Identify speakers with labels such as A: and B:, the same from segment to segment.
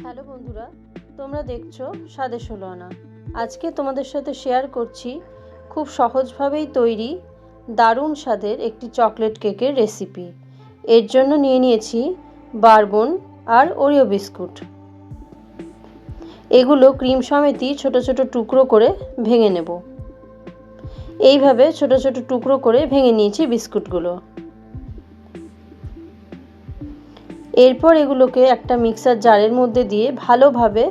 A: Hello বন্ধুরা, তোমরা দেখছো স্বাদে ষোলো আনা। আজকে তোমাদের সাথে শেয়ার করছি খুব সহজভাবেই তৈরি দারুণ স্বাদের একটি চকলেট কেকের রেসিপি। এর জন্য নিয়ে নিয়েছি বারবন আর ওরিও বিস্কুট। এগুলো ক্রিম সমেতই ছোট ছোট টুকরো করে ভেঙে নেব। এইভাবে ছোট ছোট টুকরো করে ভেঙে নিয়েছি বিস্কুটগুলো। এরপর এগুলোকে একটা মিক্সার জারের মধ্যে দিয়ে ভালোভাবে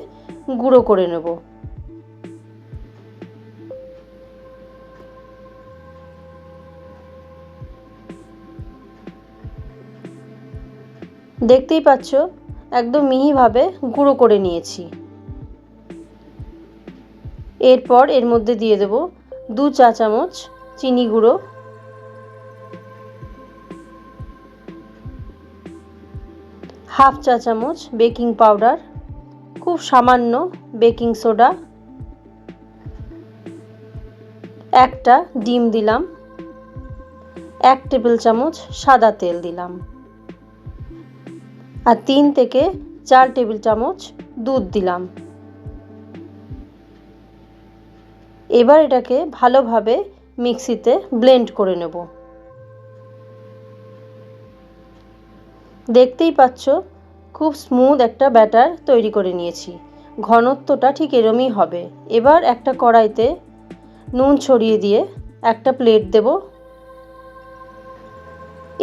A: গুঁড়ো করে নেব। দেখতেই পাচ্ছ একদম মিহিভাবে গুঁড়ো করে নিয়েছি। এরপর এর মধ্যে দিয়ে দেব 2 চা চামচ চিনি গুঁড়ো, হাফ চা চামচ বেকিং পাউডার, খুব সামান্য বেকিং সোডা, একটা ডিম দিলাম, 1 টেবিল চামচ সাদা তেল দিলাম আর 3 থেকে 4 টেবিল চামচ দুধ দিলাম। এবার এটাকে ভালোভাবে মিক্সিতে ব্লেন্ড করে নেব। দেখতেই পাচ্ছ খুব স্মুথ একটা ব্যাটার তৈরি করে নিয়েছি। ঘনত্বটা ঠিক এরমই হবে। এবার একটা কড়াইতে নুন ছড়িয়ে দিয়ে একটা প্লেট দেব।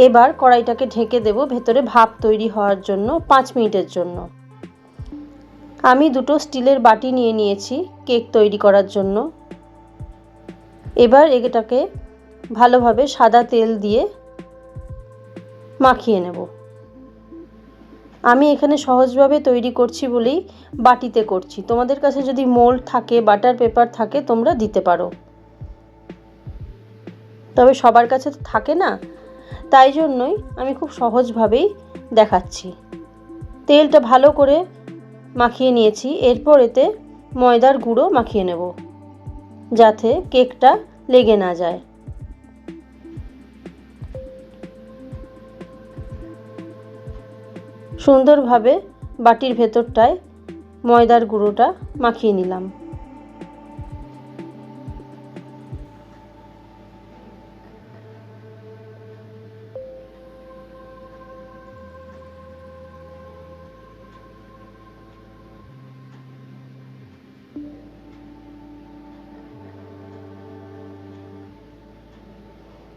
A: এবার কড়াইটাকে ঢেকে দেব ভেতরে ভাপ তৈরি হওয়ার জন্য 5 মিনিটের জন্য। আমি দুটো স্টিলের বাটি নিয়ে নিয়েছি কেক তৈরি করার জন্য। এবার এটাকে ভালোভাবে সাদা তেল দিয়ে মাখিয়ে নেব। আমি এখানে সহজভাবে তৈরি করছি বলেই বাটিতে করছি। তোমাদের কাছে যদি মোল্ড থাকে, বাটার পেপার থাকে, তোমরা দিতে পারো। তবে সবার কাছে তো থাকে না, তাই জন্যই আমি খুব সহজভাবেই দেখাচ্ছি। তেলটা ভালো করে মাখিয়ে নিয়েছি। এরপর এতে ময়দার গুঁড়ো মাখিয়ে নেব যাতে কেকটা লেগে না যায়। সুন্দরভাবে বাটির ভেতরটায় ময়দার গুঁড়োটা মাখিয়ে নিলাম।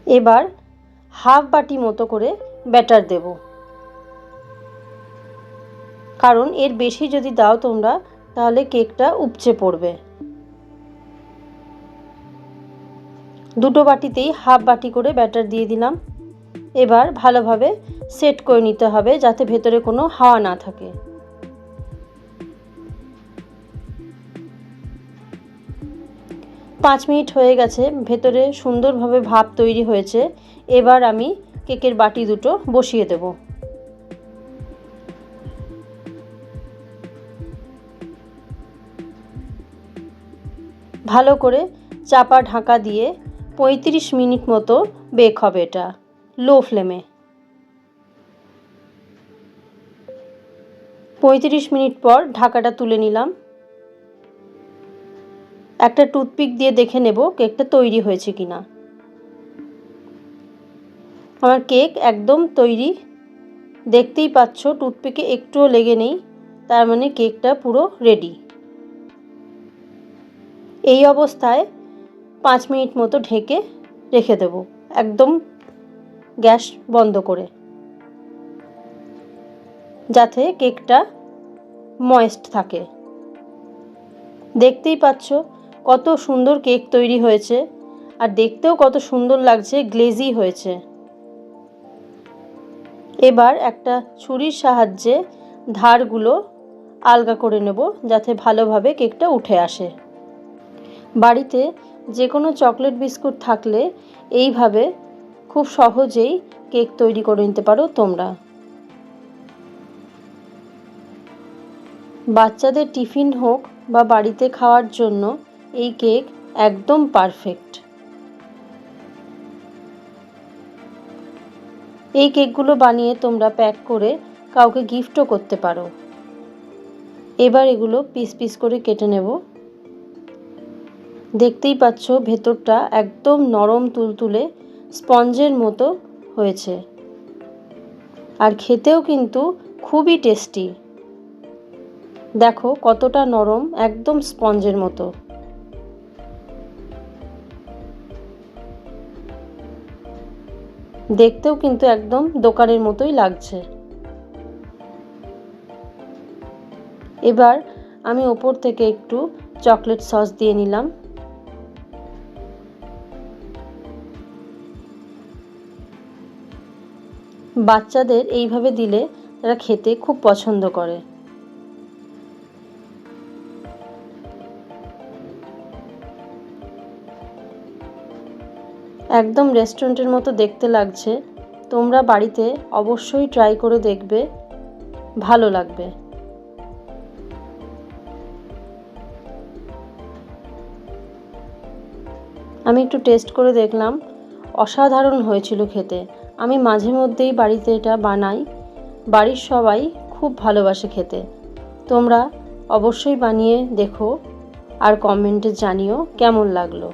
A: এবার হাফ বাটি মতো করে ব্যাটার দেব, কারণ এর বেশি যদি দাও তোমরা তাহলে কেকটা উপচে পড়বে। দুটো বাটিতেই হাফ বাটি করে ব্যাটার দিয়ে দিলাম। এবার ভালোভাবে সেট করে নিতে হবে যাতে ভেতরে কোনো হাওয়া না থাকে। পাঁচ মিনিট হয়ে গেছে, ভেতরে সুন্দরভাবে ভাপ তৈরি হয়েছে। এবার আমি কেকের বাটি দুটো বসিয়ে দেব। ভালো করে চাপা ঢাকা দিয়ে 35 মিনিট মতো বেক হবে এটা লো ফ্লেমে। 35 মিনিট পর ঢাকাটা তুলে নিলাম। একটা টুথপিক দিয়ে দেখে নেব কেকটা তৈরি হয়েছে কিনা। আমার কেক একদম তৈরি। দেখতেই পাচ্ছ টুথপিকে একটুও লেগে নেই, তার মানে কেকটা পুরো রেডি। এই অবস্থায় 5 মিনিট মতো ঢেকে রেখে দেব, একদম গ্যাস বন্ধ করে, যাতে কেকটা ময়েস্ট থাকে। দেখতেই পাচ্ছ কত সুন্দর কেক তৈরি হয়েছে আর দেখতেও কত সুন্দর লাগছে, গ্লেজি হয়েছে। এবার একটা ছুরির সাহায্যে ধারগুলো আলগা করে নেব যাতে ভালোভাবে কেকটা উঠে আসে। বাড়িতে যে কোনো চকলেট বিস্কুট থাকলে এইভাবে খুব সহজেই কেক তৈরি করে নিতে পারো তোমরা। বাচ্চাদের টিফিন হোক বা বাড়িতে খাওয়ার জন্য এই কেক একদম পারফেক্ট। এই কেকগুলো বানিয়ে তোমরা প্যাক করে কাউকে গিফটও করতে পারো। এবার এগুলো পিস পিস করে কেটে নেব। দেখতেই পাচ্ছ ভেতরটা একদম নরম তুলতুলে স্পঞ্জের মতো হয়েছে, আর খেতেও কিন্তু খুবই টেস্টি। দেখো কতটা নরম, একদম স্পঞ্জের মতো। দেখতেও কিন্তু একদম দোকানের মতোই লাগছে। এবার আমি ওপর থেকে একটু চকলেট সস দিয়ে নিলাম। বাচ্চাদের এইভাবে দিলে তারা খেতে খুব পছন্দ করে। একদম রেস্টুরেন্টের মতো দেখতে লাগছে। তোমরা বাড়িতে অবশ্যই ট্রাই করে দেখবে, ভালো লাগবে। আমি একটু টেস্ট করে দেখলাম, অসাধারণ হয়েছিল খেতে। আমি মাঝে মধ্যেই বাড়িতে এটা বানাই, বাড়ির সবাই খুব ভালোবাসে খেতে। তোমরা অবশ্যই বানিয়ে দেখো আর কমেন্টে জানিও কেমন লাগলো।